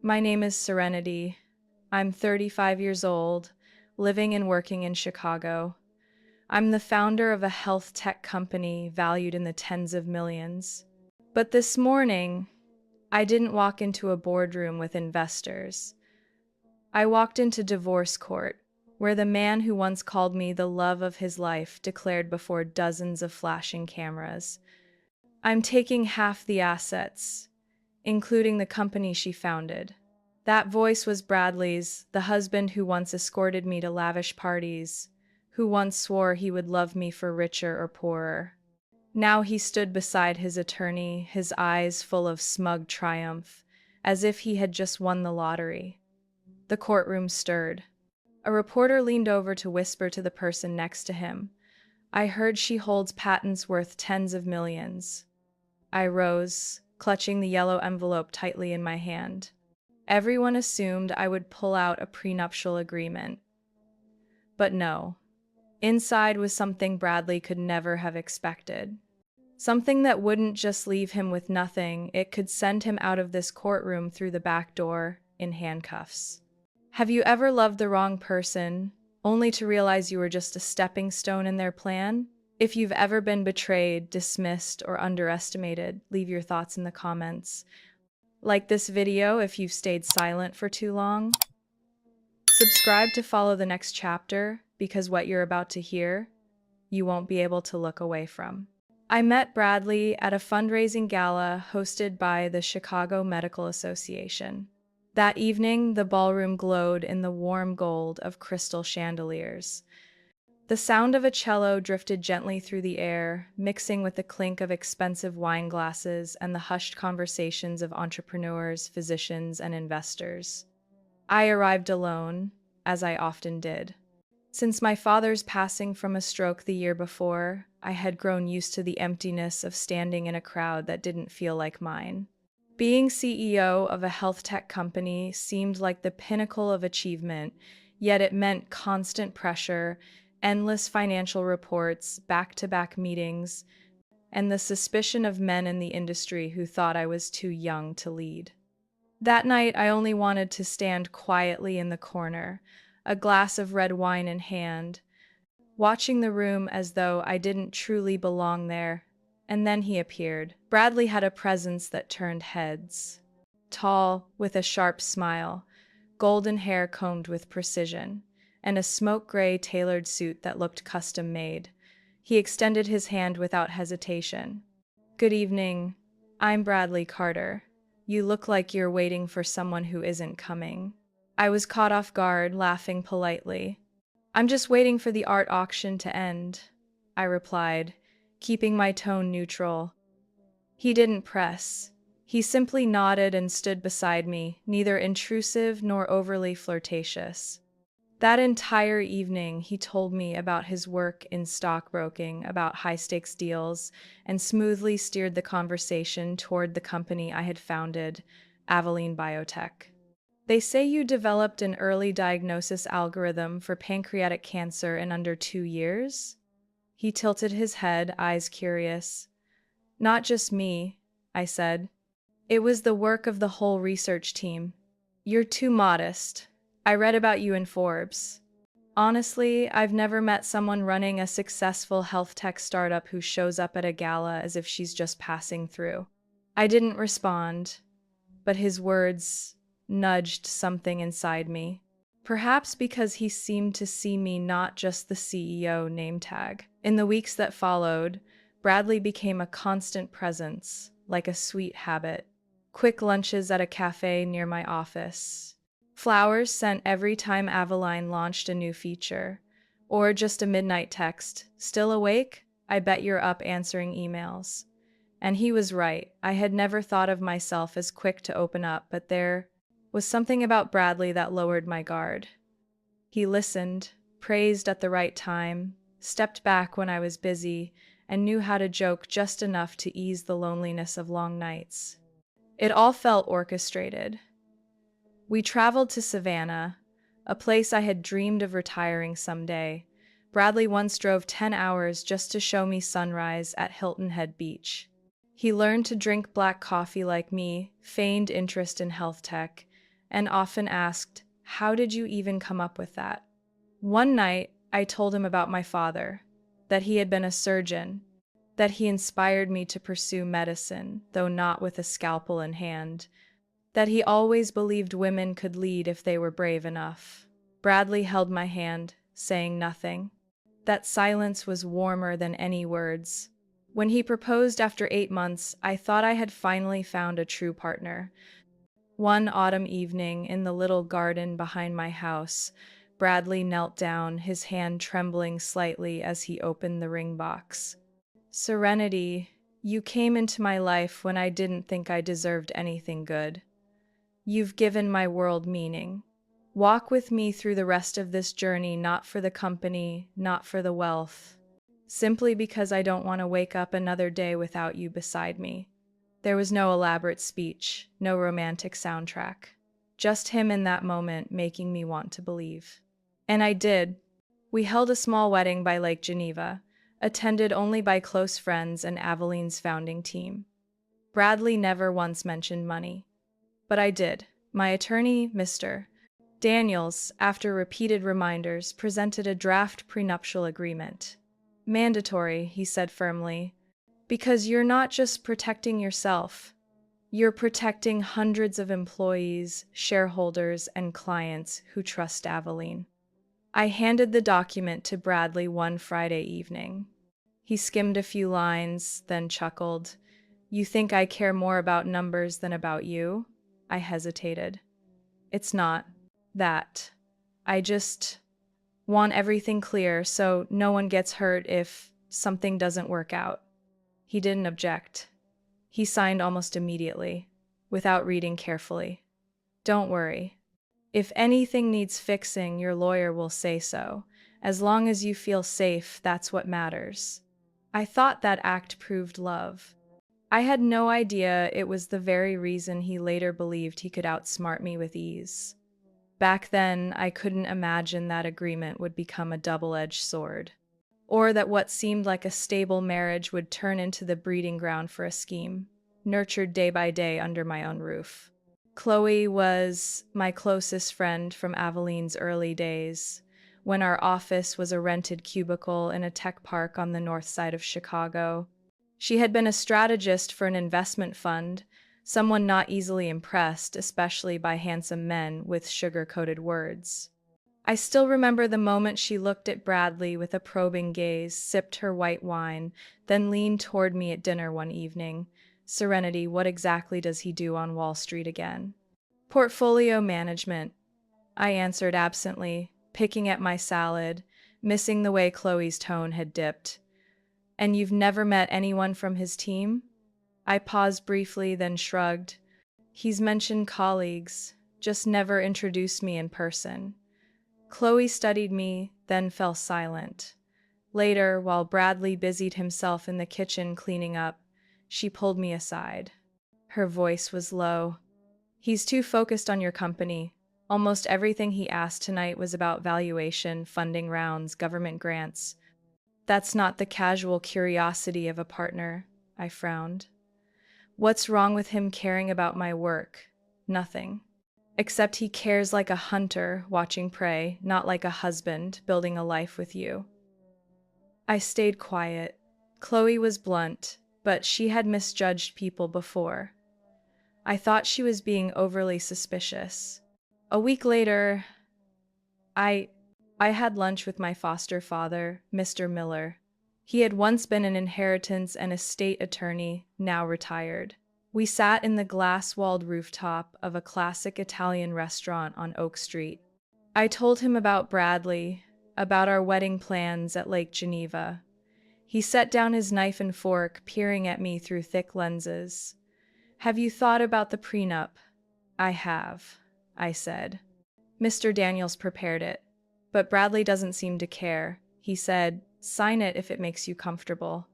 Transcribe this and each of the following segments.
My name is Serenity. I'm 35 years old, living and working in Chicago. I'm the founder of a health tech company valued in the tens of millions. But this morning, I didn't walk into a boardroom with investors. I walked into divorce court, where the man who once called me the love of his life declared before dozens of flashing cameras, "I'm taking half the assets, including the company she founded." That voice was Bradley's, the husband who once escorted me to lavish parties, who once swore he would love me for richer or poorer. Now he stood beside his attorney, his eyes full of smug triumph, as if he had just won the lottery. The courtroom stirred. A reporter leaned over to whisper to the person next to him, "I heard she holds patents worth tens of millions." I rose, clutching the yellow envelope tightly in my hand. Everyone assumed I would pull out a prenuptial agreement. But no. Inside was something Bradley could never have expected. Something that wouldn't just leave him with nothing, it could send him out of this courtroom through the back door in handcuffs. Have you ever loved the wrong person, only to realize you were just a stepping stone in their plan? If you've ever been betrayed, dismissed, or underestimated, leave your thoughts in the comments. Like this video if you've stayed silent for too long. Subscribe to follow the next chapter, because what you're about to hear, you won't be able to look away from. I met Bradley at a fundraising gala hosted by the Chicago Medical Association. That evening, the ballroom glowed in the warm gold of crystal chandeliers. The sound of a cello drifted gently through the air, mixing with the clink of expensive wine glasses and the hushed conversations of entrepreneurs, physicians, and investors. I arrived alone, as I often did. Since my father's passing from a stroke the year before, I had grown used to the emptiness of standing in a crowd that didn't feel like mine. Being CEO of a health tech company seemed like the pinnacle of achievement, yet it meant constant pressure, endless financial reports, back-to-back meetings, and the suspicion of men in the industry who thought I was too young to lead. That night, I only wanted to stand quietly in the corner, a glass of red wine in hand, watching the room as though I didn't truly belong there. And then he appeared. Bradley had a presence that turned heads. Tall, with a sharp smile, golden hair combed with precision, and a smoke-gray tailored suit that looked custom-made. He extended his hand without hesitation. "Good evening. I'm Bradley Carter. You look like you're waiting for someone who isn't coming." I was caught off guard, laughing politely. "I'm just waiting for the art auction to end," I replied, keeping my tone neutral. He didn't press. He simply nodded and stood beside me, neither intrusive nor overly flirtatious. That entire evening, he told me about his work in stockbroking, about high-stakes deals, and smoothly steered the conversation toward the company I had founded, Aveline Biotech. "They say you developed an early diagnosis algorithm for pancreatic cancer in under 2 years?" He tilted his head, eyes curious. "Not just me," I said. "It was the work of the whole research team." "You're too modest. I read about you in Forbes." Honestly, I've never met someone running a successful health tech startup who shows up at a gala as if she's just passing through. I didn't respond, but his words nudged something inside me. Perhaps because he seemed to see me not just the CEO name tag. In the weeks that followed, Bradley became a constant presence, like a sweet habit. Quick lunches at a cafe near my office. Flowers sent every time Aveline launched a new feature. Or just a midnight text. "Still awake? I bet you're up answering emails." And he was right. I had never thought of myself as quick to open up, but there was something about Bradley that lowered my guard. He listened, praised at the right time, stepped back when I was busy, and knew how to joke just enough to ease the loneliness of long nights. It all felt orchestrated. We traveled to Savannah, a place I had dreamed of retiring someday. Bradley once drove 10 hours just to show me sunrise at Hilton Head Beach. He learned to drink black coffee like me, feigned interest in health tech, and often asked, "How did you even come up with that?" One night, I told him about my father, that he had been a surgeon, that he inspired me to pursue medicine, though not with a scalpel in hand, that he always believed women could lead if they were brave enough. Bradley held my hand, saying nothing. That silence was warmer than any words. When he proposed after 8 months, I thought I had finally found a true partner. One autumn evening in the little garden behind my house, Bradley knelt down, his hand trembling slightly as he opened the ring box. "Serenity, you came into my life when I didn't think I deserved anything good. You've given my world meaning. Walk with me through the rest of this journey, not for the company, not for the wealth, simply because I don't want to wake up another day without you beside me." There was no elaborate speech, no romantic soundtrack. Just him in that moment making me want to believe. And I did. We held a small wedding by Lake Geneva, attended only by close friends and Aveline's founding team. Bradley never once mentioned money. But I did. My attorney, Mr. Daniels, after repeated reminders, presented a draft prenuptial agreement. "Mandatory," he said firmly, "because you're not just protecting yourself. You're protecting hundreds of employees, shareholders, and clients who trust Aveline." I handed the document to Bradley one Friday evening. He skimmed a few lines, then chuckled. "You think I care more about numbers than about you?" I hesitated. "It's not that. I just want everything clear so no one gets hurt if something doesn't work out." He didn't object. He signed almost immediately, without reading carefully. "Don't worry. If anything needs fixing, your lawyer will say so. As long as you feel safe, that's what matters." I thought that act proved love. I had no idea it was the very reason he later believed he could outsmart me with ease. Back then, I couldn't imagine that agreement would become a double-edged sword, or that what seemed like a stable marriage would turn into the breeding ground for a scheme, nurtured day by day under my own roof. Chloe was my closest friend from Aveline's early days, when our office was a rented cubicle in a tech park on the north side of Chicago. She had been a strategist for an investment fund, someone not easily impressed, especially by handsome men with sugar-coated words. I still remember the moment she looked at Bradley with a probing gaze, sipped her white wine, then leaned toward me at dinner one evening. "Serenity, what exactly does he do on Wall Street again?" "Portfolio management," I answered absently, picking at my salad, missing the way Chloe's tone had dipped. "And you've never met anyone from his team?" I paused briefly, then shrugged. "He's mentioned colleagues, just never introduced me in person." Chloe studied me, then fell silent. Later, while Bradley busied himself in the kitchen cleaning up, she pulled me aside. Her voice was low. "He's too focused on your company. Almost everything he asked tonight was about valuation, funding rounds, government grants. That's not the casual curiosity of a partner." I frowned. "What's wrong with him caring about my work?" "Nothing. Except he cares like a hunter watching prey, not like a husband building a life with you." I stayed quiet. Chloe was blunt, but she had misjudged people before. I thought she was being overly suspicious. A week later, I had lunch with my foster father, Mr. Miller. He had once been an inheritance and estate attorney, now retired. We sat in the glass-walled rooftop of a classic Italian restaurant on Oak Street. I told him about Bradley, about our wedding plans at Lake Geneva. He set down his knife and fork, peering at me through thick lenses. "Have you thought about the prenup?" "I have," I said. "Mr. Daniels prepared it, but Bradley doesn't seem to care. He said, 'Sign it if it makes you comfortable.'"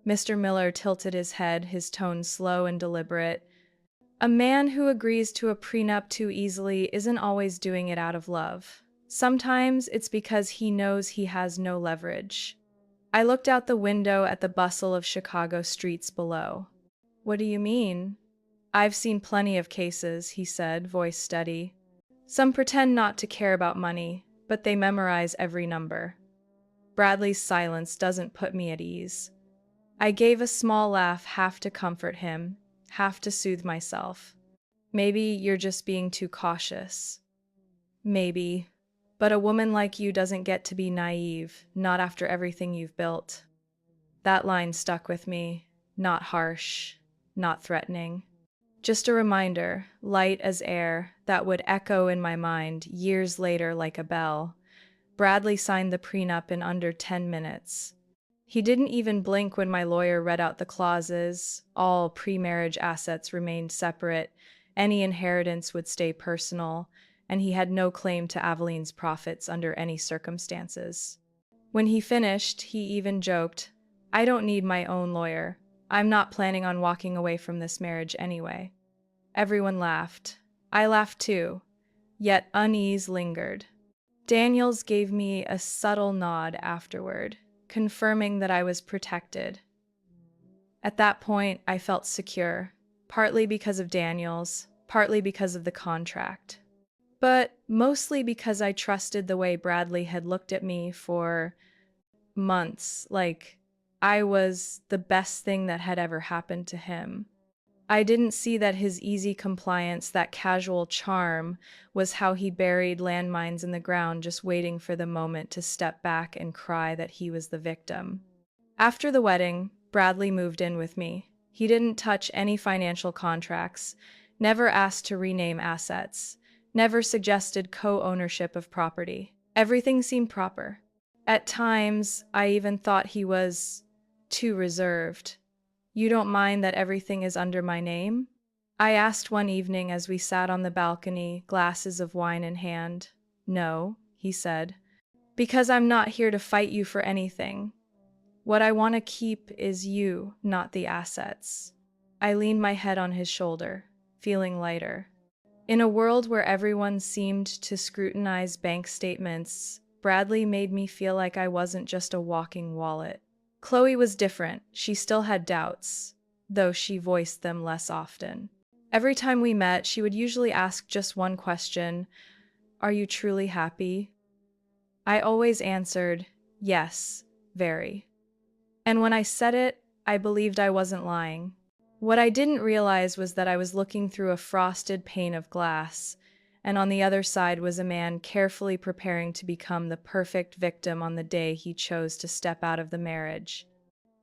Mr. Miller tilted his head, his tone slow and deliberate. "A man who agrees to a prenup too easily isn't always doing it out of love. Sometimes it's because he knows he has no leverage." I looked out the window at the bustle of Chicago streets below. "What do you mean?" I've seen plenty of cases, he said, voice steady. Some pretend not to care about money, but they memorize every number. Bradley's silence doesn't put me at ease. I gave a small laugh, half to comfort him, half to soothe myself. Maybe you're just being too cautious. Maybe. But a woman like you doesn't get to be naive, not after everything you've built. That line stuck with me. Not harsh, not threatening. Just a reminder, light as air, that would echo in my mind years later like a bell. Bradley signed the prenup in under 10 minutes. He didn't even blink when my lawyer read out the clauses. All pre-marriage assets remained separate. Any inheritance would stay personal, and he had no claim to Aveline's profits under any circumstances. When he finished, he even joked, "I don't need my own lawyer. I'm not planning on walking away from this marriage anyway." Everyone laughed. I laughed too, yet unease lingered. Daniels gave me a subtle nod afterward, confirming that I was protected. At that point, I felt secure, partly because of Daniels, partly because of the contract. But mostly because I trusted the way Bradley had looked at me for months, like I was the best thing that had ever happened to him. I didn't see that his easy compliance, that casual charm, was how he buried landmines in the ground, just waiting for the moment to step back and cry that he was the victim. After the wedding, Bradley moved in with me. He didn't touch any financial contracts, never asked to rename assets, never suggested co-ownership of property. Everything seemed proper. At times, I even thought he was too reserved. "You don't mind that everything is under my name?" I asked one evening as we sat on the balcony, glasses of wine in hand. "No," he said, "because I'm not here to fight you for anything. What I want to keep is you, not the assets." I leaned my head on his shoulder, feeling lighter. In a world where everyone seemed to scrutinize bank statements, Bradley made me feel like I wasn't just a walking wallet. Chloe was different. She still had doubts, though she voiced them less often. Every time we met, she would usually ask just one question: "Are you truly happy?" I always answered, "Yes, very." And when I said it, I believed I wasn't lying. What I didn't realize was that I was looking through a frosted pane of glass, and on the other side was a man carefully preparing to become the perfect victim on the day he chose to step out of the marriage.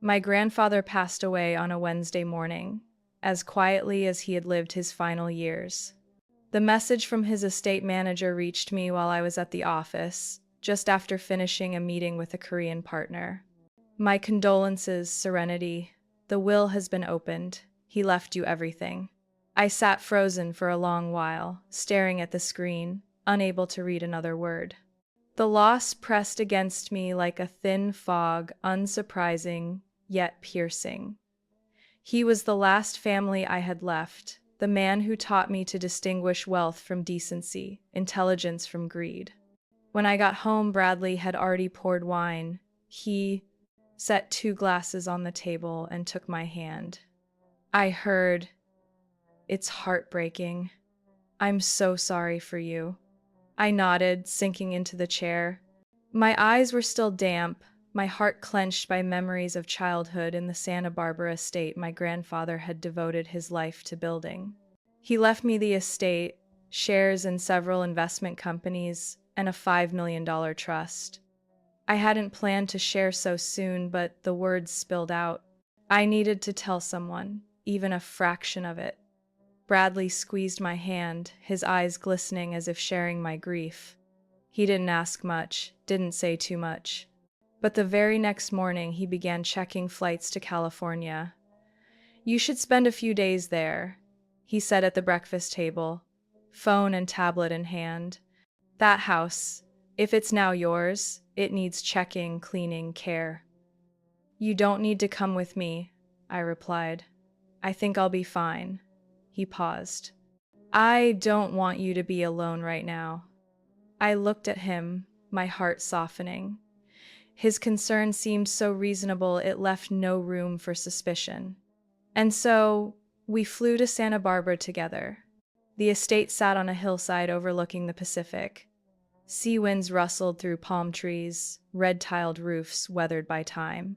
My grandfather passed away on a Wednesday morning, as quietly as he had lived his final years. The message from his estate manager reached me while I was at the office, just after finishing a meeting with a Korean partner. "My condolences, Serenity. The will has been opened. He left you everything." I sat frozen for a long while, staring at the screen, unable to read another word. The loss pressed against me like a thin fog, unsurprising, yet piercing. He was the last family I had left, the man who taught me to distinguish wealth from decency, intelligence from greed. When I got home, Bradley had already poured wine. He set 2 glasses on the table and took my hand. I heard, "It's heartbreaking. I'm so sorry for you." I nodded, sinking into the chair. My eyes were still damp, my heart clenched by memories of childhood in the Santa Barbara estate my grandfather had devoted his life to building. He left me the estate, shares in several investment companies, and a $5 million trust. I hadn't planned to share so soon, but the words spilled out. I needed to tell someone, even a fraction of it. Bradley squeezed my hand, his eyes glistening as if sharing my grief. He didn't ask much, didn't say too much. But the very next morning, he began checking flights to California. "You should spend a few days there," he said at the breakfast table, phone and tablet in hand. "That house, if it's now yours, it needs checking, cleaning, care." "You don't need to come with me," I replied. "I think I'll be fine." He paused. "I don't want you to be alone right now." I looked at him, my heart softening. His concern seemed so reasonable it left no room for suspicion. "And so, We flew to Santa Barbara together. The estate sat on a hillside overlooking the Pacific. Sea winds rustled through palm trees, red-tiled roofs weathered by time.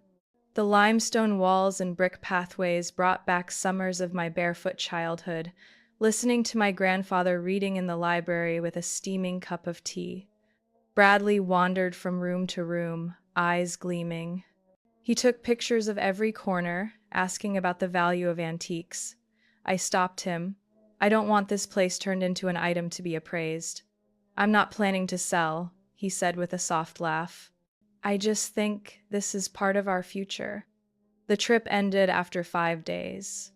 The limestone walls and brick pathways brought back summers of my barefoot childhood, listening to my grandfather reading in the library with a steaming cup of tea. Bradley wandered from room to room, eyes gleaming. He took pictures of every corner, asking about the value of antiques. I stopped him. I don't want this place turned into an item to be appraised. I'm not planning to sell, he said with a soft laugh. I just think this is part of our future. The trip ended after 5 days.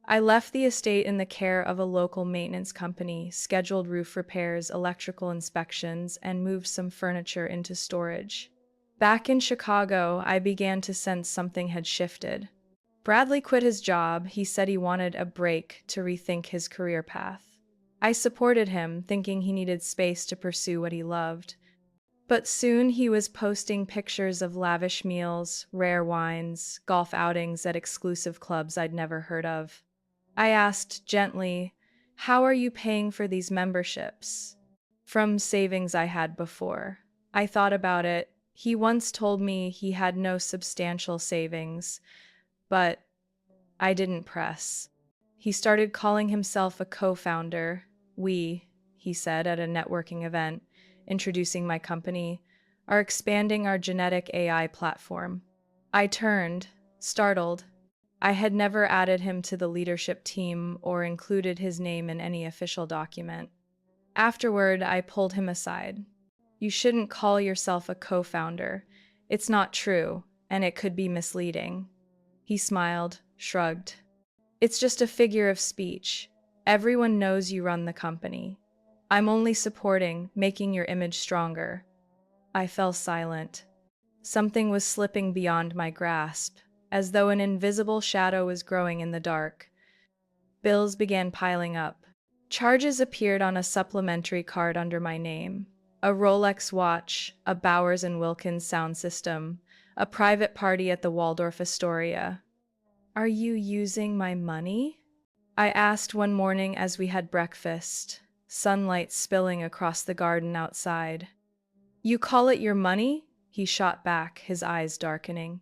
I left the estate in the care of a local maintenance company, scheduled roof repairs, electrical inspections, and moved some furniture into storage. Back in Chicago, I began to sense something had shifted. Bradley quit his job. He said he wanted a break to rethink his career path. I supported him, thinking he needed space to pursue what he loved. But soon he was posting pictures of lavish meals, rare wines, golf outings at exclusive clubs I'd never heard of. I asked gently, "How are you paying for these memberships?" "From savings I had before." I thought about it. He once told me he had no substantial savings, but I didn't press. He started calling himself a co-founder. "We," he said at a networking event, introducing my company, "are expanding our genetic AI platform." I turned, startled. I had never added him to the leadership team or included his name in any official document. Afterward, I pulled him aside. "You shouldn't call yourself a co-founder. It's not true, and it could be misleading." He smiled, shrugged. "It's just a figure of speech. Everyone knows you run the company. I'm only supporting, making your image stronger." I fell silent. Something was slipping beyond my grasp, as though an invisible shadow was growing in the dark. Bills began piling up. Charges appeared on a supplementary card under my name. A Rolex watch, a Bowers& Wilkins sound system, a private party at the Waldorf Astoria. "Are you using my money?" I asked one morning as we had breakfast, sunlight spilling across the garden outside. "You call it your money?" he shot back, his eyes darkening.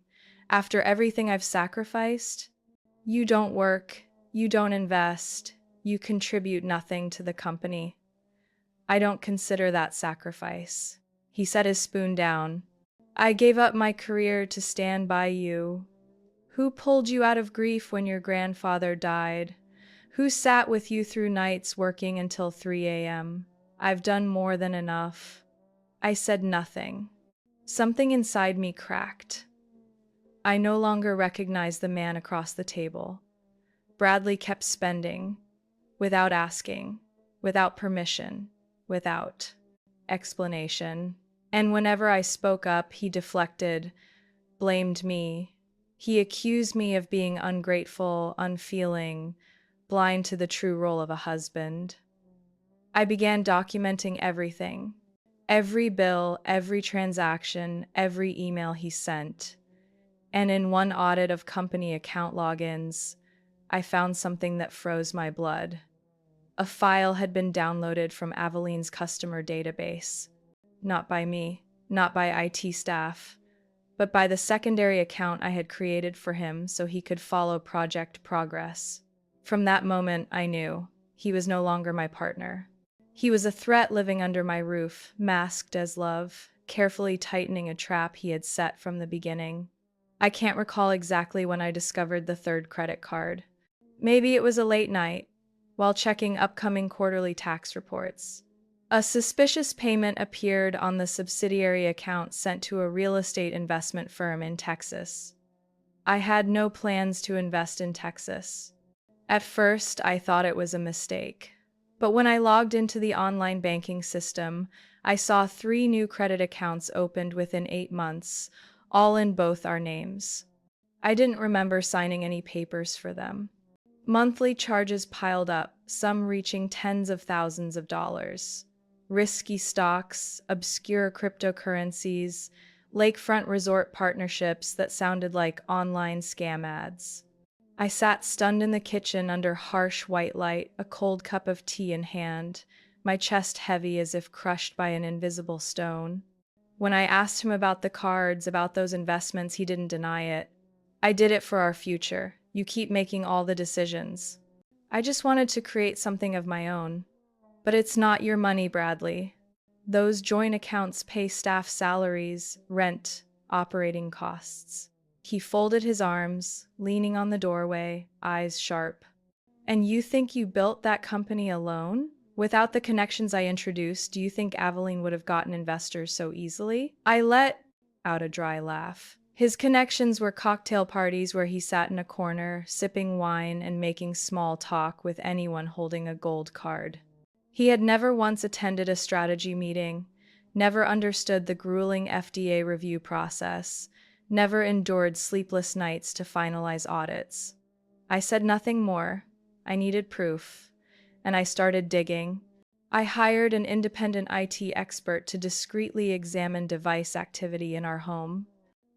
"After everything I've sacrificed? You don't work, you don't invest, you contribute nothing to the company." "I don't consider that sacrifice." He set his spoon down. "I gave up my career to stand by you. Who pulled you out of grief when your grandfather died? Who sat with you through nights working until 3 a.m.? I've done more than enough." I said nothing. Something inside me cracked. I no longer recognized the man across the table. Bradley kept spending, without asking, without permission, without explanation. And whenever I spoke up, he deflected, blamed me. He accused me of being ungrateful, unfeeling, blind to the true role of a husband. I began documenting everything. Every bill, every transaction, every email he sent. And in one audit of company account logins, I found something that froze my blood. A file had been downloaded from Aveline's customer database. Not by me, not by IT staff, but by the secondary account I had created for him so he could follow project progress. From that moment, I knew he was no longer my partner. He was a threat living under my roof, masked as love, carefully tightening a trap he had set from the beginning. I can't recall exactly when I discovered the third credit card. Maybe it was a late night, while checking upcoming quarterly tax reports. A suspicious payment appeared on the subsidiary account sent to a real estate investment firm in Texas. I had no plans to invest in Texas. At first, I thought it was a mistake. But when I logged into the online banking system, I saw 3 new credit accounts opened within 8 months, all in both our names. I didn't remember signing any papers for them. Monthly charges piled up, some reaching tens of thousands of dollars. Risky stocks, obscure cryptocurrencies, lakefront resort partnerships that sounded like online scam ads. I sat stunned in the kitchen under harsh white light, a cold cup of tea in hand, my chest heavy as if crushed by an invisible stone. When I asked him about the cards, about those investments, he didn't deny it. I did it for our future. You keep making all the decisions. I just wanted to create something of my own. But it's not your money, Bradley. Those joint accounts pay staff salaries, rent, operating costs. He folded his arms, leaning on the doorway, eyes sharp. And you think you built that company alone? Without the connections I introduced, do you think Aveline would have gotten investors so easily? I let out a dry laugh. His connections were cocktail parties where he sat in a corner, sipping wine and making small talk with anyone holding a gold card. He had never once attended a strategy meeting, never understood the grueling FDA review process, never endured sleepless nights to finalize audits. I said nothing more. I needed proof, and I started digging. I hired an independent IT expert to discreetly examine device activity in our home.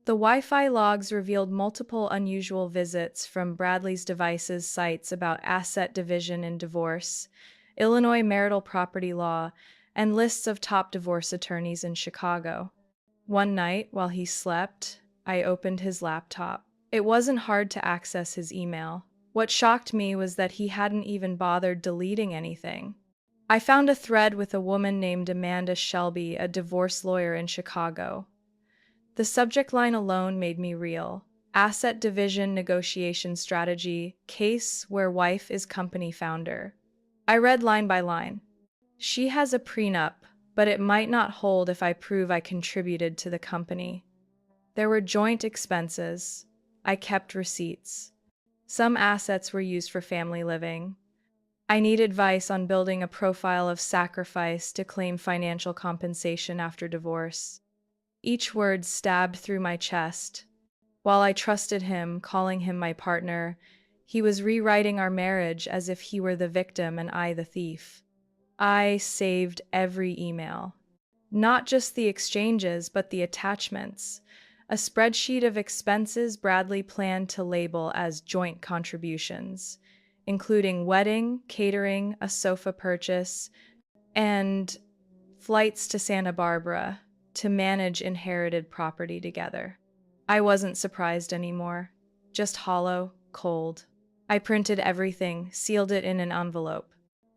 The Wi-Fi logs revealed multiple unusual visits from Bradley's devices, sites about asset division and divorce, Illinois marital property law, and lists of top divorce attorneys in Chicago. One night, while he slept, I opened his laptop. It wasn't hard to access his email. What shocked me was that he hadn't even bothered deleting anything. I found a thread with a woman named Amanda Shelby, a divorce lawyer in Chicago. The subject line alone made me reel. Asset division negotiation strategy, case where wife is company founder. I read line by line. She has a prenup, but it might not hold if I prove I contributed to the company. There were joint expenses. I kept receipts. Some assets were used for family living. I need advice on building a profile of sacrifice to claim financial compensation after divorce. Each word stabbed through my chest. While I trusted him, calling him my partner, he was rewriting our marriage as if he were the victim and I the thief. I saved every email. Not just the exchanges, but the attachments. A spreadsheet of expenses Bradley planned to label as joint contributions, including wedding, catering, a sofa purchase, and flights to Santa Barbara to manage inherited property together. I wasn't surprised anymore, just hollow, cold. I printed everything, sealed it in an envelope.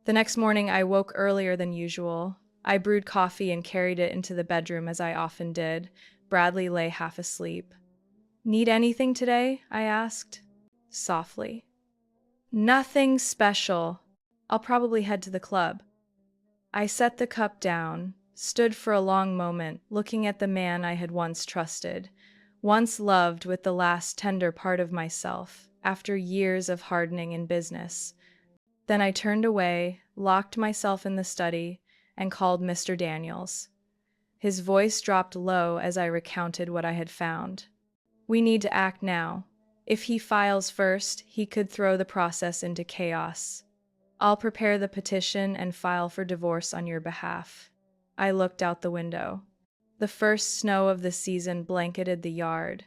The next morning I woke earlier than usual. I brewed coffee and carried it into the bedroom as I often did. Bradley lay half asleep. "Need anything today?" I asked, softly. "Nothing special. I'll probably head to the club." I set the cup down, stood for a long moment, looking at the man I had once trusted, once loved with the last tender part of myself, after years of hardening in business. Then I turned away, locked myself in the study, and called Mr. Daniels. His voice dropped low as I recounted what I had found. "We need to act now. If he files first, he could throw the process into chaos. I'll prepare the petition and file for divorce on your behalf." I looked out the window. The first snow of the season blanketed the yard.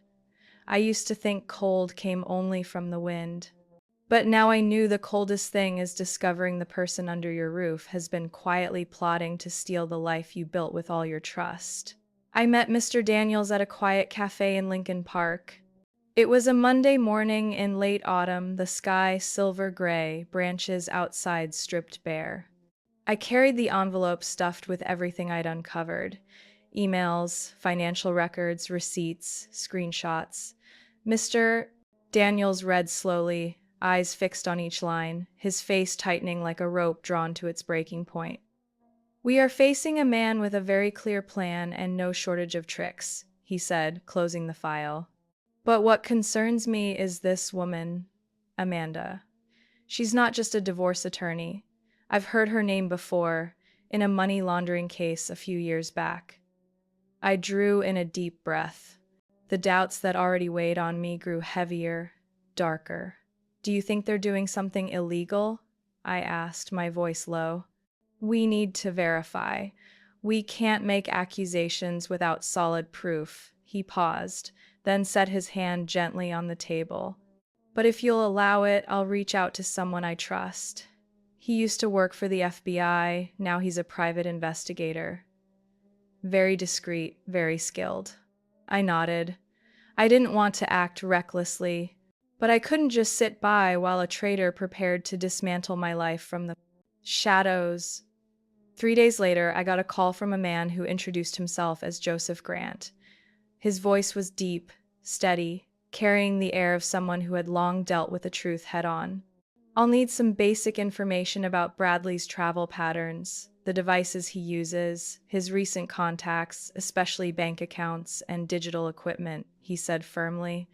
I used to think cold came only from the wind. But now I knew the coldest thing is discovering the person under your roof has been quietly plotting to steal the life you built with all your trust. I met Mr. Daniels at a quiet cafe in Lincoln Park. It was a Monday morning in late autumn, the sky silver gray, branches outside stripped bare. I carried the envelope stuffed with everything I'd uncovered. Emails, financial records, receipts, screenshots. Mr. Daniels read slowly, eyes fixed on each line, his face tightening like a rope drawn to its breaking point. "We are facing a man with a very clear plan and no shortage of tricks," he said, closing the file. "But what concerns me is this woman, Amanda. She's not just a divorce attorney. I've heard her name before, in a money laundering case a few years back." I drew in a deep breath. The doubts that already weighed on me grew heavier, darker. "Do you think they're doing something illegal?" I asked, my voice low. "We need to verify. We can't make accusations without solid proof." He paused, then set his hand gently on the table. But if you'll allow it, I'll reach out to someone I trust. He used to work for the FBI, now he's a private investigator. Very discreet, very skilled. I nodded. I didn't want to act recklessly, but I couldn't just sit by while a traitor prepared to dismantle my life from the shadows. 3 days later, I got a call from a man who introduced himself as Joseph Grant. His voice was deep, steady, carrying the air of someone who had long dealt with the truth head-on. I'll need some basic information about Bradley's travel patterns, the devices he uses, his recent contacts, especially bank accounts and digital equipment, he said firmly.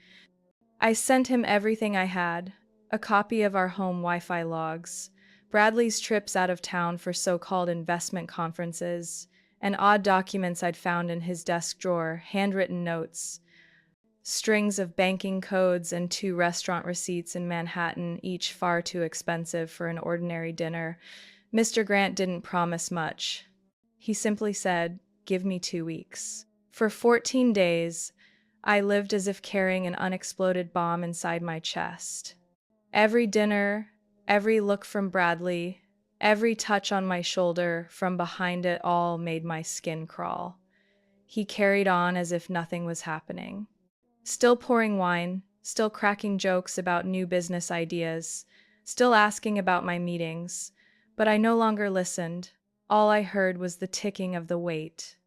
I sent him everything I had, a copy of our home Wi-Fi logs, Bradley's trips out of town for so-called investment conferences, and odd documents I'd found in his desk drawer, handwritten notes, strings of banking codes, and 2 restaurant receipts in Manhattan, each far too expensive for an ordinary dinner. Mr. Grant didn't promise much. He simply said, "Give me 2 weeks." For 14 days, I lived as if carrying an unexploded bomb inside my chest. Every dinner, every look from Bradley, every touch on my shoulder from behind it all made my skin crawl. He carried on as if nothing was happening. Still pouring wine, still cracking jokes about new business ideas, still asking about my meetings, but I no longer listened. All I heard was the ticking of the weight.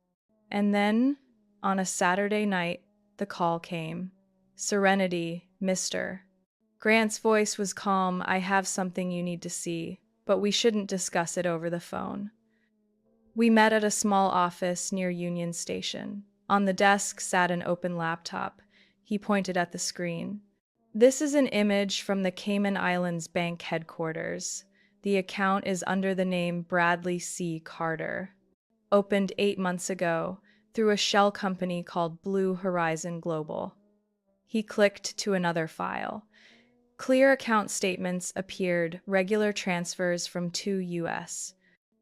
And then, on a Saturday night, the call came. "Serenity, Mr." Grant's voice was calm. "I have something you need to see, but we shouldn't discuss it over the phone." We met at a small office near Union Station. On the desk sat an open laptop. He pointed at the screen. "This is an image from the Cayman Islands Bank headquarters. The account is under the name Bradley C. Carter. Opened 8 months ago through a shell company called Blue Horizon Global." He clicked to another file. Clear account statements appeared, regular transfers from 2 U.S.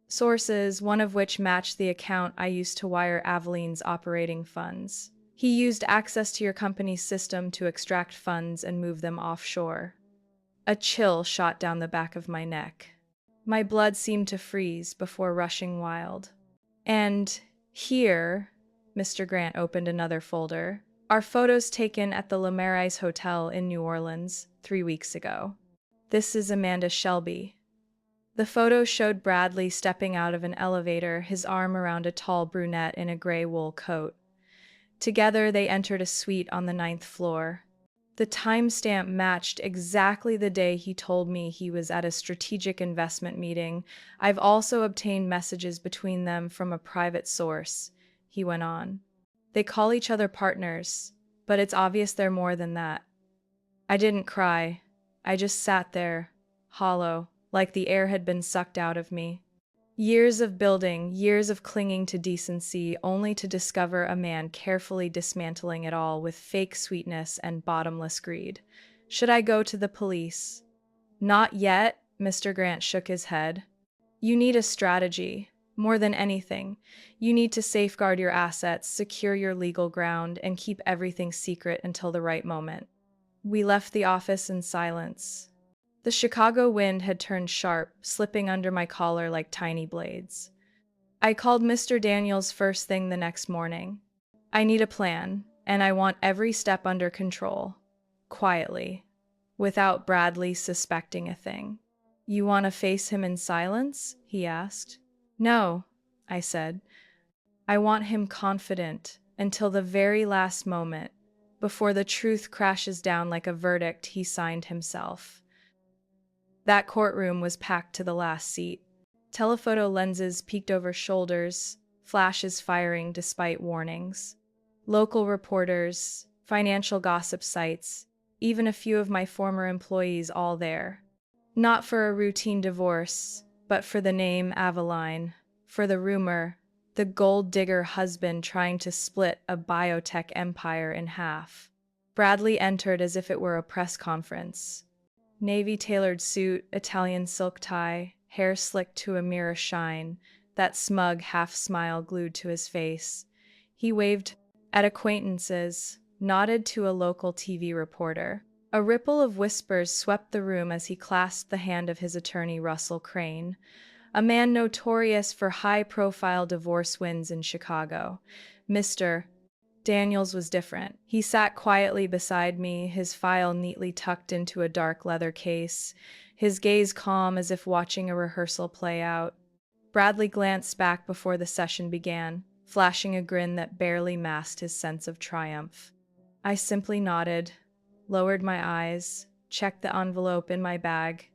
sources, one of which matched the account I used to wire Aveline's operating funds. "He used access to your company's system to extract funds and move them offshore." A chill shot down the back of my neck. My blood seemed to freeze before rushing wild. "And here," Mr. Grant opened another folder, "are photos taken at the Lemarais Hotel in New Orleans 3 weeks ago. This is Amanda Shelby." The photo showed Bradley stepping out of an elevator, his arm around a tall brunette in a gray wool coat. Together, they entered a suite on the 9th floor. The timestamp matched exactly the day he told me he was at a strategic investment meeting. "I've also obtained messages between them from a private source," he went on. "They call each other partners, but it's obvious they're more than that." I didn't cry. I just sat there, hollow, like the air had been sucked out of me. Years of building, years of clinging to decency, only to discover a man carefully dismantling it all with fake sweetness and bottomless greed. Should I go to the police? "Not yet," Mr. Grant shook his head. "You need a strategy. More than anything, you need to safeguard your assets, secure your legal ground, and keep everything secret until the right moment." We left the office in silence. The Chicago wind had turned sharp, slipping under my collar like tiny blades. I called Mr. Daniels first thing the next morning. "I need a plan, and I want every step under control. Quietly. Without Bradley suspecting a thing." "You want to face him in silence?" he asked. "No," I said. "I want him confident until the very last moment, before the truth crashes down like a verdict he signed himself." That courtroom was packed to the last seat. Telephoto lenses peeked over shoulders, flashes firing despite warnings. Local reporters, financial gossip sites, even a few of my former employees all there. Not for a routine divorce, but for the name Aveline, for the rumor, the gold digger husband trying to split a biotech empire in half. Bradley entered as if it were a press conference. Navy-tailored suit, Italian silk tie, hair slicked to a mirror shine, that smug half-smile glued to his face. He waved at acquaintances, nodded to a local TV reporter. A ripple of whispers swept the room as he clasped the hand of his attorney, Russell Crane, a man notorious for high-profile divorce wins in Chicago. Mr. Daniels was different. He sat quietly beside me, his file neatly tucked into a dark leather case, his gaze calm as if watching a rehearsal play out. Bradley glanced back before the session began, flashing a grin that barely masked his sense of triumph. I simply nodded, lowered my eyes, checked the envelope in my bag.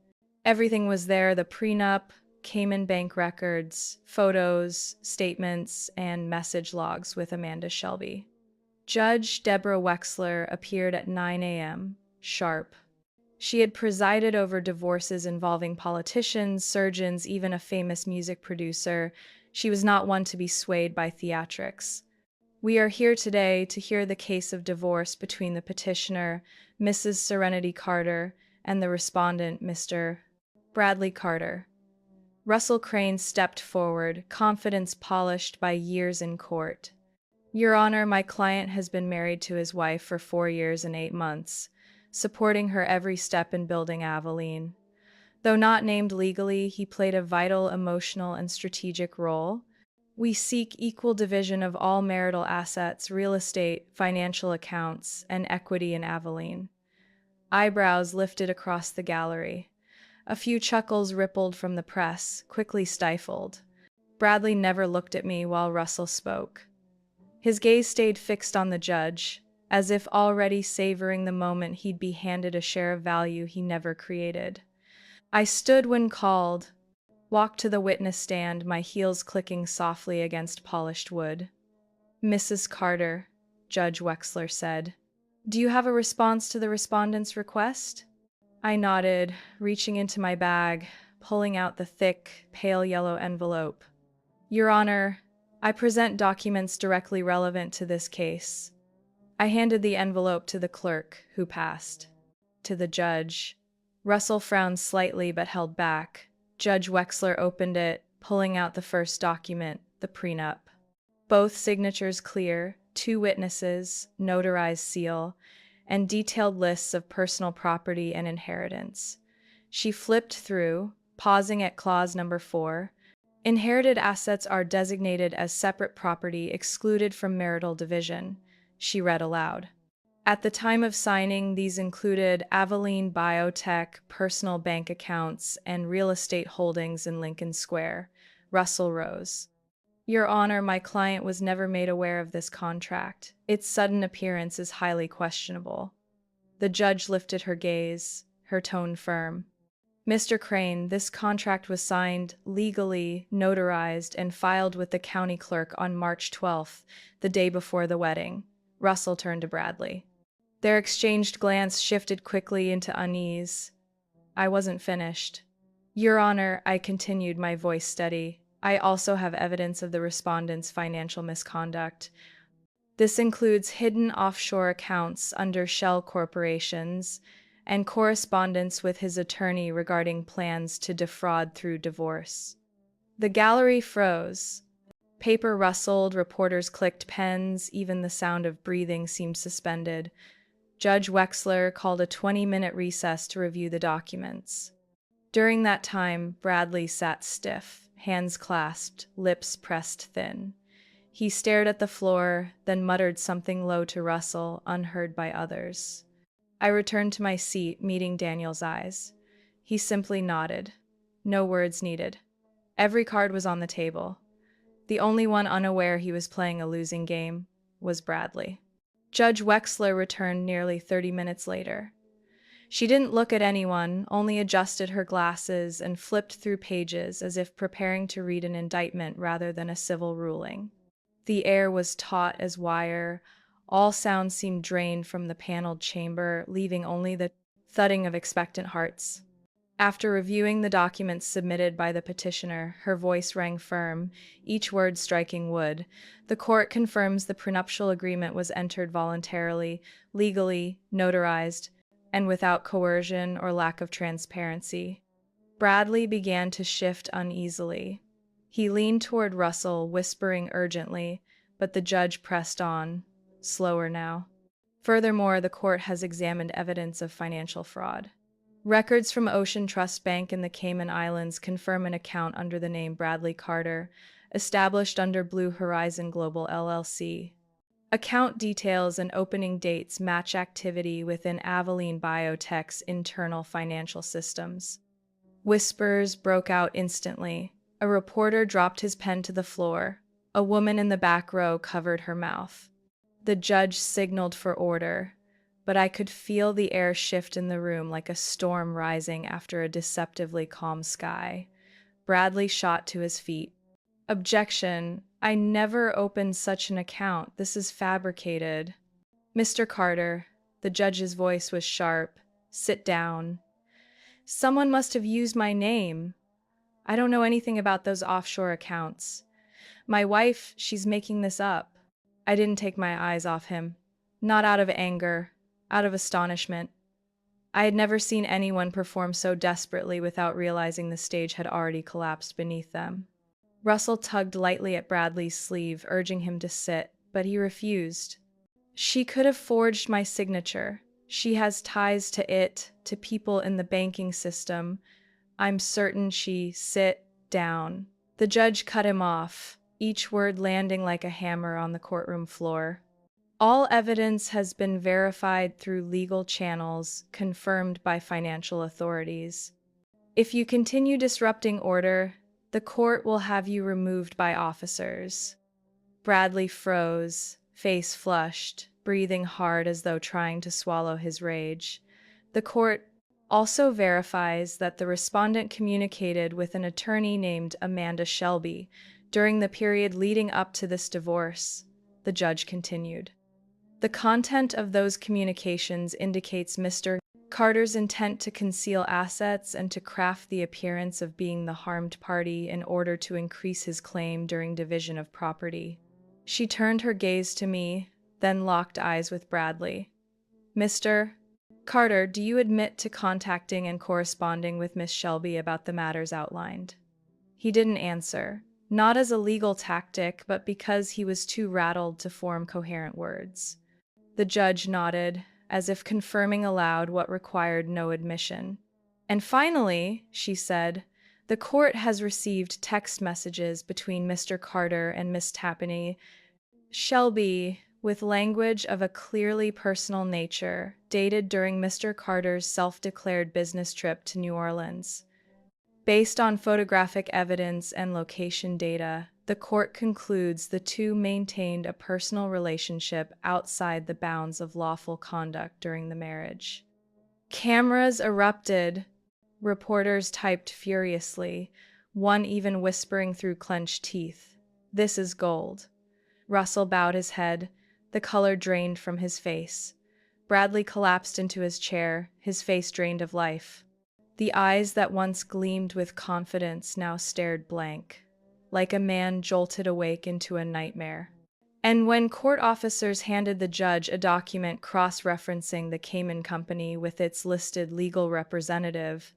Everything was there: the prenup, Cayman Bank records, photos, statements, and message logs with Amanda Shelby. Judge Deborah Wexler appeared at 9 a.m. sharp. She had presided over divorces involving politicians, surgeons, even a famous music producer. She was not one to be swayed by theatrics. We are here today to hear the case of divorce between the petitioner, Mrs. Serenity Carter, and the respondent, Mr. Bradley Carter. Russell Crane stepped forward, confidence polished by years in court. Your Honor, my client has been married to his wife for 4 years and 8 months, supporting her every step in building Aveline. Though not named legally, he played a vital emotional and strategic role. We seek equal division of all marital assets, real estate, financial accounts, and equity in Aveline. Eyebrows lifted across the gallery. A few chuckles rippled from the press, quickly stifled. Bradley never looked at me while Russell spoke. His gaze stayed fixed on the judge, as if already savoring the moment he'd be handed a share of value he never created. I stood when called, walked to the witness stand, my heels clicking softly against polished wood. Mrs. Carter, Judge Wexler said, "Do you have a response to the respondent's request?" I nodded, reaching into my bag, pulling out the thick, pale yellow envelope. Your Honor, I present documents directly relevant to this case. I handed the envelope to the clerk, who passed. To the judge. Russell frowned slightly but held back. Judge Wexler opened it, pulling out the first document, the prenup. Both signatures clear, 2 witnesses, notarized seal, and detailed lists of personal property and inheritance. She flipped through, pausing at clause number 4. Inherited assets are designated as separate property excluded from marital division, she read aloud. At the time of signing, these included Aveline Biotech, personal bank accounts, and real estate holdings in Lincoln Square. Russell rose. Your Honor, my client was never made aware of this contract. Its sudden appearance is highly questionable. The judge lifted her gaze, her tone firm. Mr. Crane, this contract was signed, legally, notarized, and filed with the county clerk on March 12th, the day before the wedding. Russell turned to Bradley. Their exchanged glance shifted quickly into unease. I wasn't finished. Your Honor, I continued, my voice steady. I also have evidence of the respondent's financial misconduct. This includes hidden offshore accounts under shell corporations and correspondence with his attorney regarding plans to defraud through divorce. The gallery froze. Paper rustled, reporters clicked pens, even the sound of breathing seemed suspended. Judge Wexler called a 20-minute recess to review the documents. During that time, Bradley sat stiff, hands clasped, lips pressed thin. He stared at the floor, then muttered something low to Russell, unheard by others. I returned to my seat, meeting Daniel's eyes. He simply nodded. No words needed. Every card was on the table. The only one unaware he was playing a losing game was Bradley. Judge Wexler returned nearly 30 minutes later. She didn't look at anyone, only adjusted her glasses and flipped through pages as if preparing to read an indictment rather than a civil ruling. The air was taut as wire. All sound seemed drained from the paneled chamber, leaving only the thudding of expectant hearts. After reviewing the documents submitted by the petitioner, her voice rang firm, each word striking wood. The court confirms the prenuptial agreement was entered voluntarily, legally, notarized, and without coercion or lack of transparency. Bradley began to shift uneasily. He leaned toward Russell, whispering urgently, but the judge pressed on, slower now. Furthermore, the court has examined evidence of financial fraud. Records from Ocean Trust Bank in the Cayman Islands confirm an account under the name Bradley Carter, established under Blue Horizon Global LLC. Account details and opening dates match activity within Aveline Biotech's internal financial systems. Whispers broke out instantly. A reporter dropped his pen to the floor. A woman in the back row covered her mouth. The judge signaled for order, but I could feel the air shift in the room like a storm rising after a deceptively calm sky. Bradley shot to his feet. Objection. I never opened such an account. This is fabricated. Mr. Carter, the judge's voice was sharp. Sit down. Someone must have used my name. I don't know anything about those offshore accounts. My wife, she's making this up. I didn't take my eyes off him. Not out of anger, out of astonishment. I had never seen anyone perform so desperately without realizing the stage had already collapsed beneath them. Russell tugged lightly at Bradley's sleeve, urging him to sit, but he refused. She could have forged my signature. She has ties to it, to people in the banking system. I'm certain she— Sit down. The judge cut him off, each word landing like a hammer on the courtroom floor. All evidence has been verified through legal channels, confirmed by financial authorities. If you continue disrupting order, the court will have you removed by officers. Bradley froze, face flushed, breathing hard as though trying to swallow his rage. The court also verifies that the respondent communicated with an attorney named Amanda Shelby during the period leading up to this divorce, the judge continued. The content of those communications indicates Mr. Carter's intent to conceal assets and to craft the appearance of being the harmed party in order to increase his claim during division of property. She turned her gaze to me, then locked eyes with Bradley. Mr. Carter, do you admit to contacting and corresponding with Miss Shelby about the matters outlined? He didn't answer, not as a legal tactic, but because he was too rattled to form coherent words. The judge nodded, as if confirming aloud what required no admission. And finally, she said, the court has received text messages between Mr. Carter and Miss Tappaney Shelby with language of a clearly personal nature, dated during Mr. Carter's self-declared business trip to New Orleans. Based on photographic evidence and location data, the court concludes the two maintained a personal relationship outside the bounds of lawful conduct during the marriage. Cameras erupted. Reporters typed furiously, one even whispering through clenched teeth, "This is gold." Russell bowed his head. The color drained from his face. Bradley collapsed into his chair, his face drained of life. The eyes that once gleamed with confidence now stared blank, like a man jolted awake into a nightmare. And when court officers handed the judge a document cross-referencing the Cayman Company with its listed legal representative,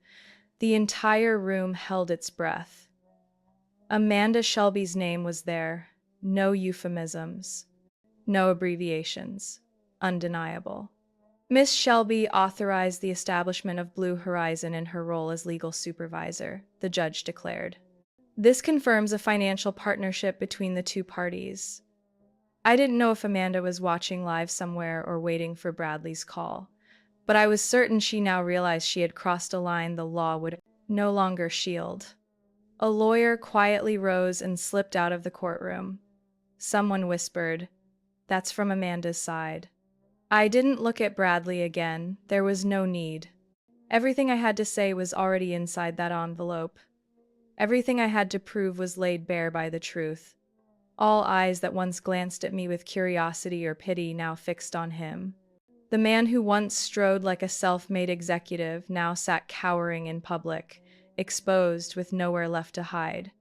the entire room held its breath. Amanda Shelby's name was there, no euphemisms, no abbreviations, undeniable. Miss Shelby authorized the establishment of Blue Horizon in her role as legal supervisor, the judge declared. This confirms a financial partnership between the two parties. I didn't know if Amanda was watching live somewhere or waiting for Bradley's call, but I was certain she now realized she had crossed a line the law would no longer shield. A lawyer quietly rose and slipped out of the courtroom. Someone whispered, "That's from Amanda's side." I didn't look at Bradley again. There was no need. Everything I had to say was already inside that envelope. Everything I had to prove was laid bare by the truth. All eyes that once glanced at me with curiosity or pity now fixed on him. The man who once strode like a self-made executive now sat cowering in public, exposed with nowhere left to hide.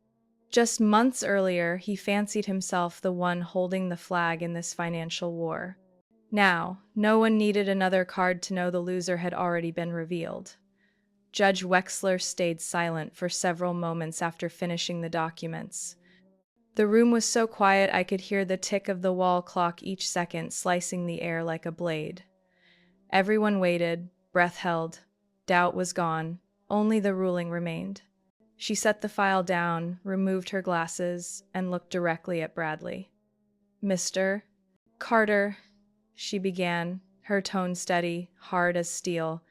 Just months earlier, he fancied himself the one holding the flag in this financial war. Now, no one needed another card to know the loser had already been revealed. Judge Wexler stayed silent for several moments after finishing the documents. The room was so quiet I could hear the tick of the wall clock each second slicing the air like a blade. Everyone waited, breath held. Doubt was gone. Only the ruling remained. She set the file down, removed her glasses, and looked directly at Bradley. "Mr. Carter," she began, her tone steady, hard as steel.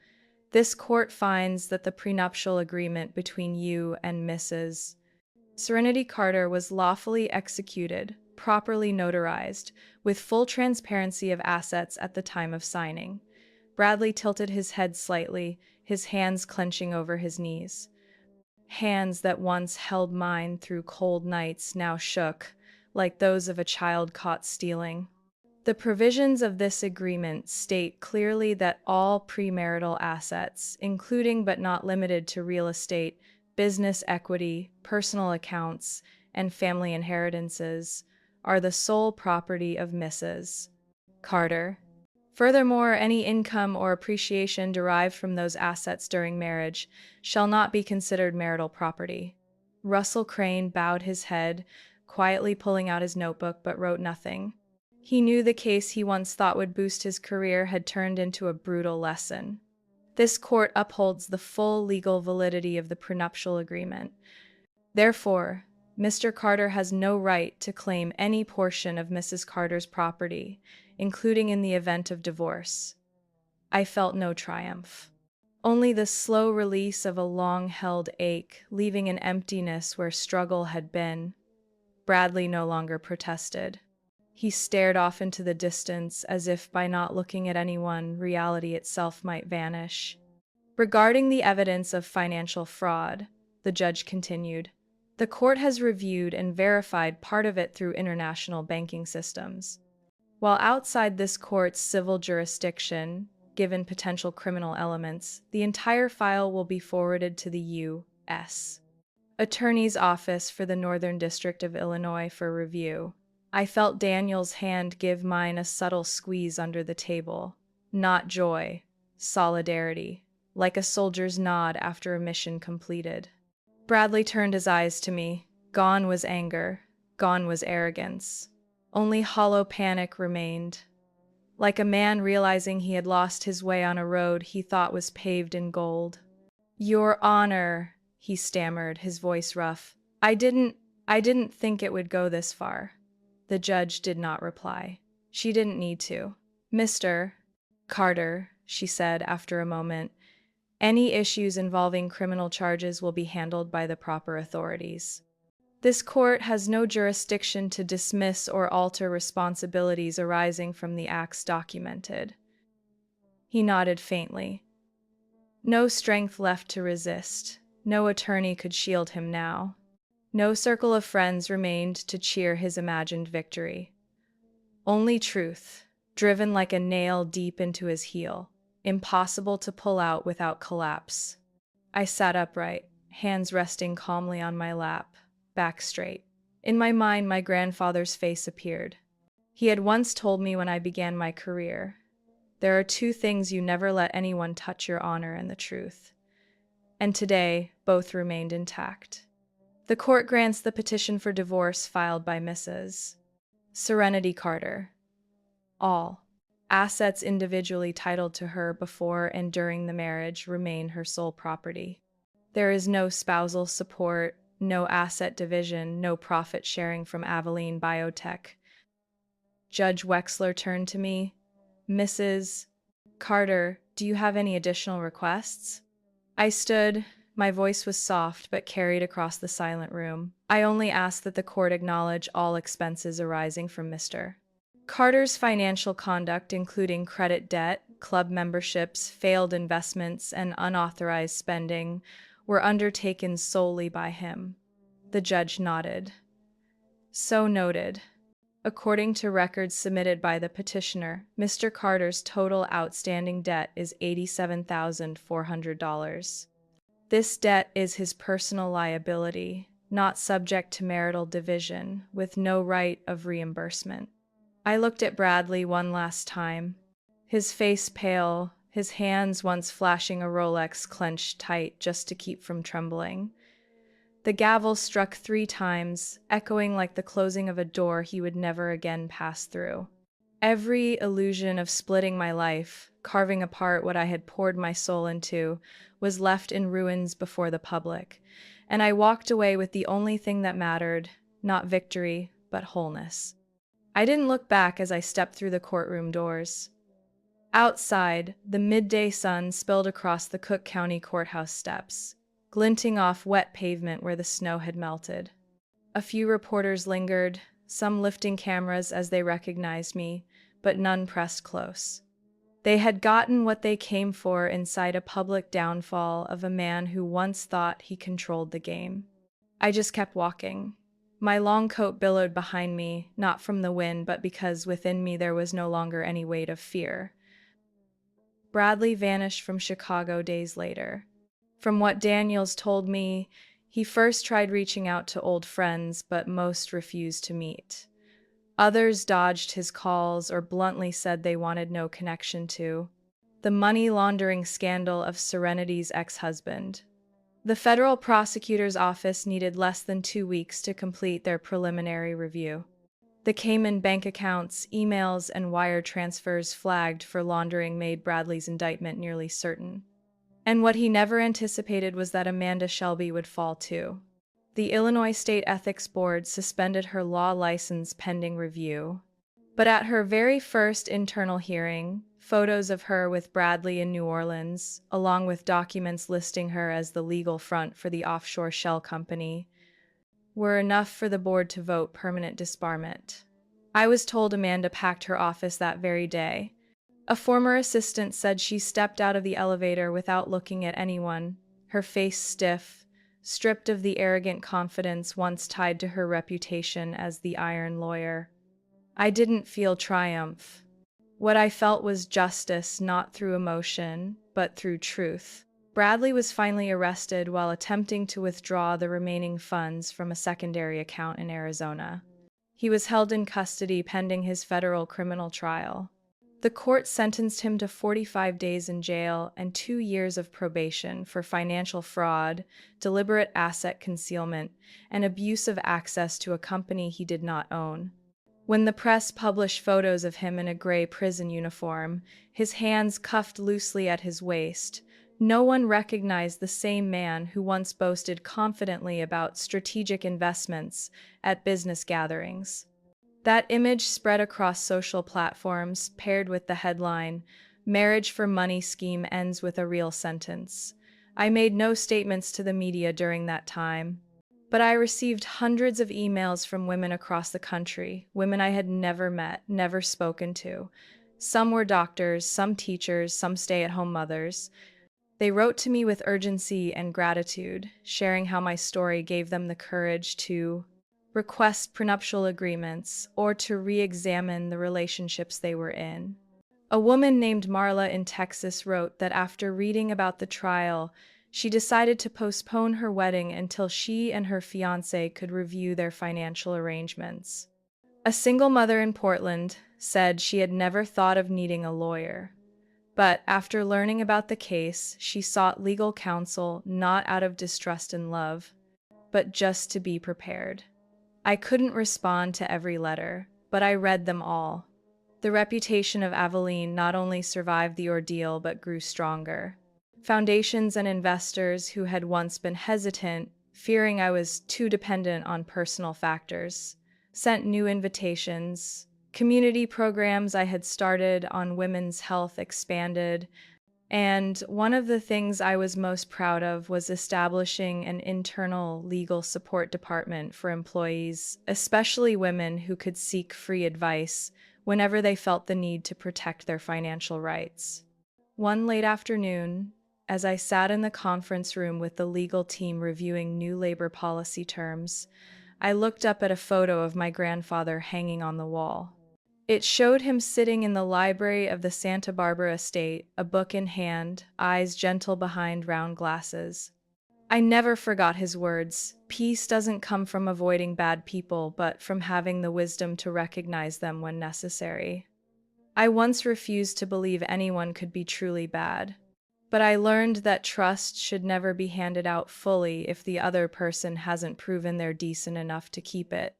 "This court finds that the prenuptial agreement between you and Mrs. Serenity Carter was lawfully executed, properly notarized, with full transparency of assets at the time of signing." Bradley tilted his head slightly, his hands clenching over his knees. Hands that once held mine through cold nights now shook, like those of a child caught stealing. "The provisions of this agreement state clearly that all premarital assets, including but not limited to real estate, business equity, personal accounts, and family inheritances, are the sole property of Mrs. Carter. Furthermore, any income or appreciation derived from those assets during marriage shall not be considered marital property." Russell Crane bowed his head, quietly pulling out his notebook, but wrote nothing. He knew the case he once thought would boost his career had turned into a brutal lesson. This court upholds the full legal validity of the prenuptial agreement. Therefore, Mr. Carter has no right to claim any portion of Mrs. Carter's property, including in the event of divorce. I felt no triumph. Only the slow release of a long-held ache, leaving an emptiness where struggle had been. Bradley no longer protested. He stared off into the distance as if by not looking at anyone, reality itself might vanish. "Regarding the evidence of financial fraud," the judge continued, "the court has reviewed and verified part of it through international banking systems. While outside this court's civil jurisdiction, given potential criminal elements, the entire file will be forwarded to the U.S. Attorney's Office for the Northern District of Illinois for review." I felt Daniel's hand give mine a subtle squeeze under the table. Not joy, solidarity, like a soldier's nod after a mission completed. Bradley turned his eyes to me. Gone was anger, gone was arrogance. Only hollow panic remained. Like a man realizing he had lost his way on a road he thought was paved in gold. "Your Honor," he stammered, his voice rough. I didn't think it would go this far." The judge did not reply. She didn't need to. "Mr. Carter," she said after a moment, "any issues involving criminal charges will be handled by the proper authorities. This court has no jurisdiction to dismiss or alter responsibilities arising from the acts documented." He nodded faintly. No strength left to resist. No attorney could shield him now. No circle of friends remained to cheer his imagined victory. Only truth, driven like a nail deep into his heel, impossible to pull out without collapse. I sat upright, hands resting calmly on my lap, back straight. In my mind, my grandfather's face appeared. He had once told me when I began my career, "There are two things you never let anyone touch: your honor and the truth." And today, both remained intact. The court grants the petition for divorce filed by Mrs. Serenity Carter. All assets individually titled to her before and during the marriage remain her sole property. There is no spousal support, no asset division, no profit sharing from Aveline Biotech. Judge Wexler turned to me. "Mrs. Carter, do you have any additional requests?" I stood. My voice was soft but carried across the silent room. "I only ask that the court acknowledge all expenses arising from Mr. Carter's financial conduct, including credit debt, club memberships, failed investments, and unauthorized spending, were undertaken solely by him." The judge nodded. "So noted. According to records submitted by the petitioner, Mr. Carter's total outstanding debt is $87,400. This debt is his personal liability, not subject to marital division, with no right of reimbursement." I looked at Bradley one last time. His face pale, his hands once flashing a Rolex clenched tight just to keep from trembling. The gavel struck 3 times, echoing like the closing of a door he would never again pass through. Every illusion of splitting my life, carving apart what I had poured my soul into, was left in ruins before the public, and I walked away with the only thing that mattered, not victory, but wholeness. I didn't look back as I stepped through the courtroom doors. Outside, the midday sun spilled across the Cook County Courthouse steps, glinting off wet pavement where the snow had melted. A few reporters lingered, some lifting cameras as they recognized me, but none pressed close. They had gotten what they came for inside a public downfall of a man who once thought he controlled the game. I just kept walking. My long coat billowed behind me, not from the wind, but because within me there was no longer any weight of fear. Bradley vanished from Chicago days later. From what Daniels told me, he first tried reaching out to old friends, but most refused to meet. Others dodged his calls or bluntly said they wanted no connection to the money laundering scandal of Serenity's ex-husband. The federal prosecutor's office needed less than 2 weeks to complete their preliminary review. The Cayman bank accounts, emails, and wire transfers flagged for laundering made Bradley's indictment nearly certain. And what he never anticipated was that Amanda Shelby would fall too. The Illinois State Ethics Board suspended her law license pending review. But at her very first internal hearing, photos of her with Bradley in New Orleans, along with documents listing her as the legal front for the offshore shell company, were enough for the board to vote permanent disbarment. I was told Amanda packed her office that very day. A former assistant said she stepped out of the elevator without looking at anyone, her face stiff, stripped of the arrogant confidence once tied to her reputation as the iron lawyer. I didn't feel triumph. What I felt was justice, not through emotion, but through truth. Bradley was finally arrested while attempting to withdraw the remaining funds from a secondary account in Arizona. He was held in custody pending his federal criminal trial. The court sentenced him to 45 days in jail and 2 years of probation for financial fraud, deliberate asset concealment, and abuse of access to a company he did not own. When the press published photos of him in a gray prison uniform, his hands cuffed loosely at his waist, no one recognized the same man who once boasted confidently about strategic investments at business gatherings. That image spread across social platforms, paired with the headline, "Marriage for Money Scheme Ends with a Real Sentence." I made no statements to the media during that time, but I received hundreds of emails from women across the country, women I had never met, never spoken to. Some were doctors, some teachers, some stay-at-home mothers. They wrote to me with urgency and gratitude, sharing how my story gave them the courage to request prenuptial agreements or to re-examine the relationships they were in. A woman named Marla in Texas wrote that after reading about the trial, she decided to postpone her wedding until she and her fiancé could review their financial arrangements. A single mother in Portland said she had never thought of needing a lawyer. But after learning about the case, she sought legal counsel not out of distrust and love, but just to be prepared. I couldn't respond to every letter, but I read them all. The reputation of Aveline not only survived the ordeal but grew stronger. Foundations and investors who had once been hesitant, fearing I was too dependent on personal factors, sent new invitations. Community programs I had started on women's health expanded, and one of the things I was most proud of was establishing an internal legal support department for employees, especially women who could seek free advice whenever they felt the need to protect their financial rights. One late afternoon, as I sat in the conference room with the legal team reviewing new labor policy terms, I looked up at a photo of my grandfather hanging on the wall. It showed him sitting in the library of the Santa Barbara estate, a book in hand, eyes gentle behind round glasses. I never forgot his words. Peace doesn't come from avoiding bad people, but from having the wisdom to recognize them when necessary. I once refused to believe anyone could be truly bad. But I learned that trust should never be handed out fully if the other person hasn't proven they're decent enough to keep it.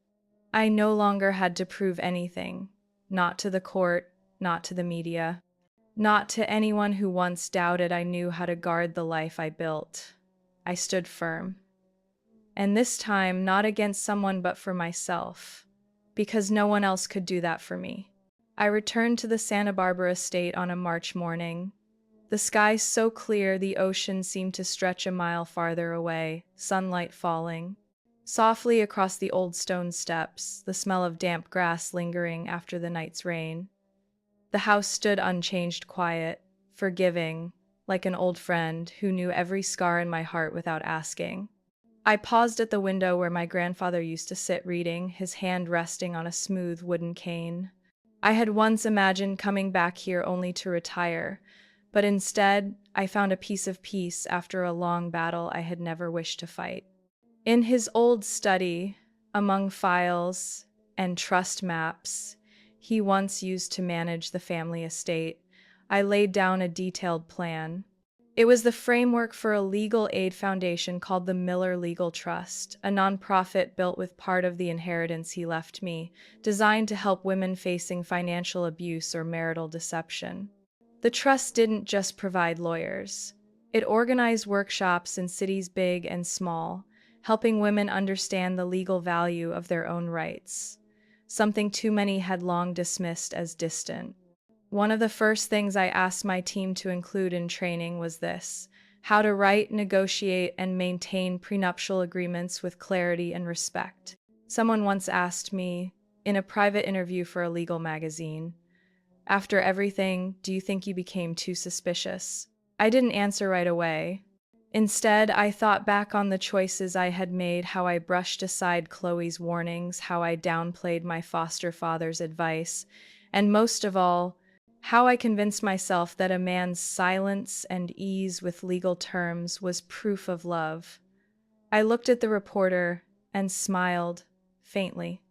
I no longer had to prove anything, not to the court, not to the media, not to anyone who once doubted I knew how to guard the life I built. I stood firm. And this time, not against someone but for myself, because no one else could do that for me. I returned to the Santa Barbara estate on a March morning. The sky so clear the ocean seemed to stretch a mile farther away, sunlight falling. Softly across the old stone steps, the smell of damp grass lingering after the night's rain. The house stood unchanged, quiet, forgiving, like an old friend who knew every scar in my heart without asking. I paused at the window where my grandfather used to sit reading, his hand resting on a smooth wooden cane. I had once imagined coming back here only to retire, but instead I found a piece of peace after a long battle I had never wished to fight. In his old study, among files and trust maps he once used to manage the family estate, I laid down a detailed plan. It was the framework for a legal aid foundation called the Miller Legal Trust, a nonprofit built with part of the inheritance he left me, designed to help women facing financial abuse or marital deception. The trust didn't just provide lawyers. It organized workshops in cities big and small, helping women understand the legal value of their own rights, something too many had long dismissed as distant. One of the first things I asked my team to include in training was this: how to write, negotiate, and maintain prenuptial agreements with clarity and respect. Someone once asked me, in a private interview for a legal magazine, "After everything, do you think you became too suspicious?" I didn't answer right away. Instead, I thought back on the choices I had made, how I brushed aside Chloe's warnings, how I downplayed my foster father's advice, and most of all, how I convinced myself that a man's silence and ease with legal terms was proof of love. I looked at the reporter and smiled, faintly.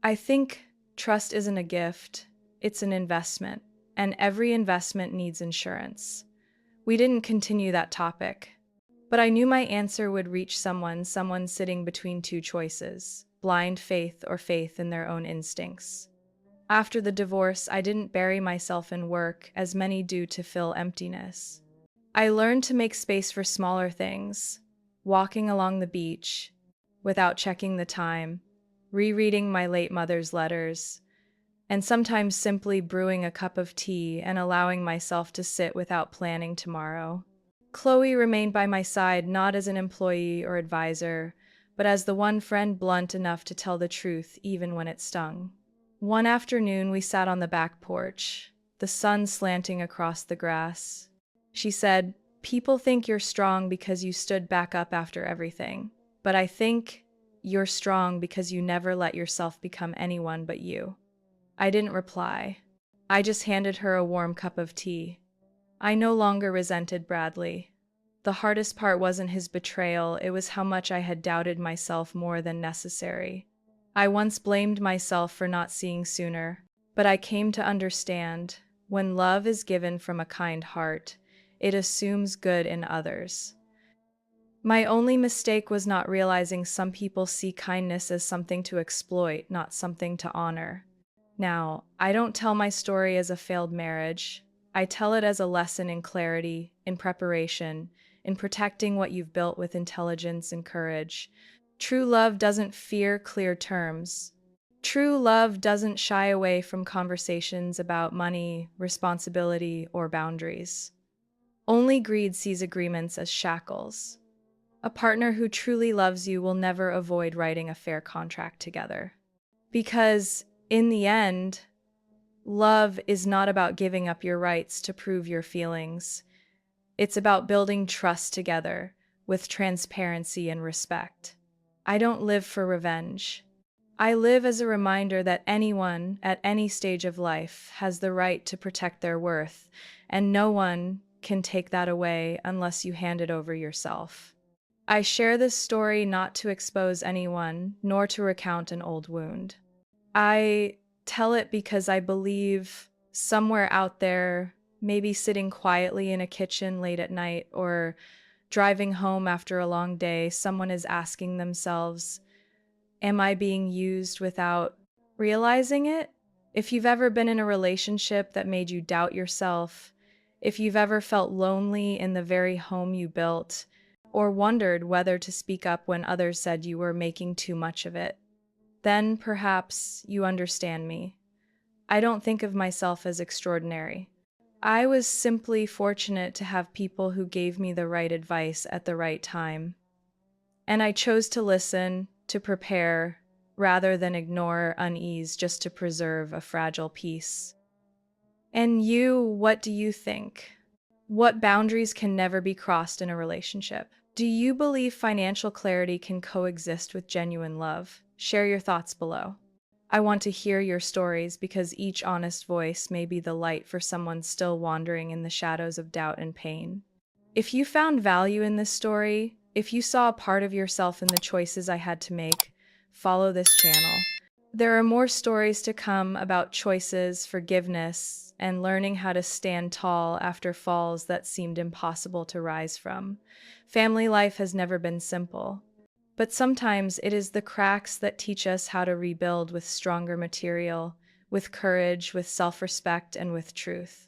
I think trust isn't a gift, it's an investment, and every investment needs insurance. We didn't continue that topic, but I knew my answer would reach someone sitting between two choices: blind faith or faith in their own instincts. After the divorce, I didn't bury myself in work, as many do to fill emptiness. I learned to make space for smaller things: walking along the beach without checking the time, rereading my late mother's letters, and sometimes simply brewing a cup of tea and allowing myself to sit without planning tomorrow. Chloe remained by my side, not as an employee or advisor, but as the one friend blunt enough to tell the truth even when it stung. One afternoon, we sat on the back porch, the sun slanting across the grass. She said, "People think you're strong because you stood back up after everything, but I think you're strong because you never let yourself become anyone but you." I didn't reply. I just handed her a warm cup of tea. I no longer resented Bradley. The hardest part wasn't his betrayal, it was how much I had doubted myself more than necessary. I once blamed myself for not seeing sooner, but I came to understand, when love is given from a kind heart, it assumes good in others. My only mistake was not realizing some people see kindness as something to exploit, not something to honor. Now, I don't tell my story as a failed marriage. I tell it as a lesson in clarity, in preparation, in protecting what you've built with intelligence and courage. True love doesn't fear clear terms. True love doesn't shy away from conversations about money, responsibility, or boundaries. Only greed sees agreements as shackles. A partner who truly loves you will never avoid writing a fair contract together. Because, in the end, love is not about giving up your rights to prove your feelings. It's about building trust together, with transparency and respect. I don't live for revenge. I live as a reminder that anyone, at any stage of life, has the right to protect their worth, and no one can take that away unless you hand it over yourself. I share this story not to expose anyone, nor to recount an old wound. I tell it because I believe somewhere out there maybe sitting quietly in a kitchen late at night or driving home after a long day, someone is asking themselves, am I being used without realizing it? If you've ever been in a relationship that made you doubt yourself, if you've ever felt lonely in the very home you built, or wondered whether to speak up when others said you were making too much of it, then perhaps you understand me. I don't think of myself as extraordinary. I was simply fortunate to have people who gave me the right advice at the right time. And I chose to listen, to prepare, rather than ignore unease just to preserve a fragile peace. And you, what do you think? What boundaries can never be crossed in a relationship? Do you believe financial clarity can coexist with genuine love? Share your thoughts below. I want to hear your stories because each honest voice may be the light for someone still wandering in the shadows of doubt and pain. If you found value in this story, if you saw a part of yourself in the choices I had to make, follow this channel. There are more stories to come about choices, forgiveness, and learning how to stand tall after falls that seemed impossible to rise from. Family life has never been simple, but sometimes it is the cracks that teach us how to rebuild with stronger material, with courage, with self-respect, and with truth.